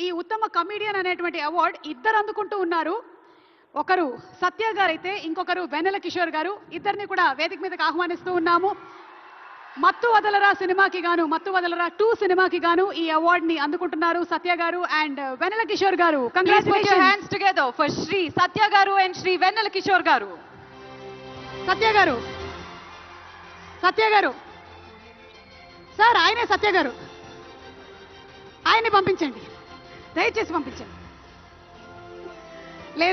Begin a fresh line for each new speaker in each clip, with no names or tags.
ఈ ఉత్తమ కమెడియన్ అనేటువంటి అవార్డ్ ఇద్దరు అందుకుంటూ ఉన్నారు. ఒకరు సత్య గారు అయితే ఇంకొకరు వెన్నెల కిషోర్ గారు. ఇద్దరిని కూడా వేదిక మీదకి ఆహ్వానిస్తూ ఉన్నాము. మత్తు వదలరా సినిమాకి గాను, మత్తు వదలరా 2 సినిమాకి గాను ఈ అవార్డ్ ని అందుకుంటున్నారు సత్య garu and Vennela Kishore garu. Congratulations.
Hands together for Shri Satya garu and Shri వెన్నెల కిషోర్ గారు.
సత్య గారు, సత్య గారు సార్, ఆయనే సత్య గారు, ఆయన్ని పంపించండి, దయచేసి పంపించండి.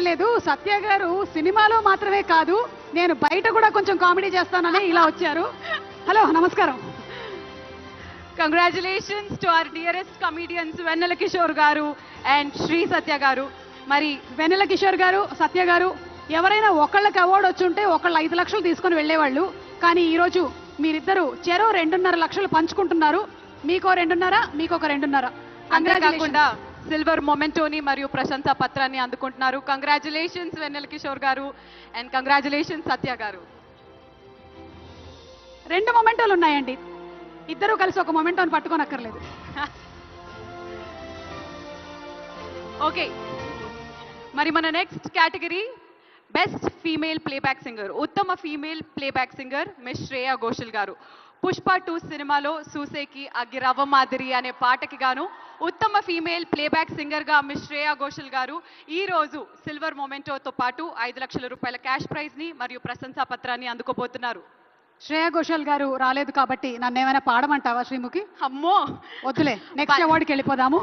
లేదు, సత్య గారు సినిమాలో మాత్రమే కాదు, నేను బయట కూడా కొంచెం కామెడీ చేస్తానని ఇలా వచ్చారు. హలో, నమస్కారం.
Congratulations to our dearest comedians Vennela Kishore garu and Shri Satya గారు.
మరి వెన్నెల కిషోర్ గారు, సత్య గారు ఎవరైనా ఒకళ్ళకి అవార్డు వచ్చి ఉంటే ఒకళ్ళు 5 లక్షలు తీసుకొని వెళ్ళేవాళ్ళు. కానీ ఈరోజు మీరిద్దరు చెరో 2.5 లక్షలు పంచుకుంటున్నారు. మీకో 2.5, మీకొక 2.5.
అంతేకాకుండా సిల్వర్ మొమెంటోని మరియు ప్రశంసా పత్రాన్ని అందుకుంటున్నారు. Congratulations Vennela Kishore garu and congratulations సత్య గారు.
2 మొమెంటోలు ఉన్నాయండి, ఇద్దరు కలిసి ఒక మొమెంటోని పట్టుకోనక్కర్లేదు.
ఓకే, మరి మన next category best female playback singer. ఉత్తమ female playback singer miss Shreya Ghoshal garu. Pushpa 2 సినిమాలో సూసేకి అగ్గిరవ్వ మాదిరి అనే పాటకి గాను ఉత్తమ ఫీమేల్ ప్లేబ్యాక్ సింగర్ గా మిస్ శ్రేయా ఘోషల్ గారు ఈ రోజు సిల్వర్ మొమెంటోతో పాటు 5 లక్షల రూపాయల క్యాష్ ప్రైజ్ ని మరియు ప్రశంసా పత్రాన్ని అందుకోబోతున్నారు.
శ్రేయా ఘోషల్ గారు రాలేదు కాబట్టి నన్ను ఏమైనా పాడమంటావా శ్రీముఖి?
అమ్మో
వద్దులే, నెక్స్ట్ అవార్డుకి వెళ్ళిపోదాము.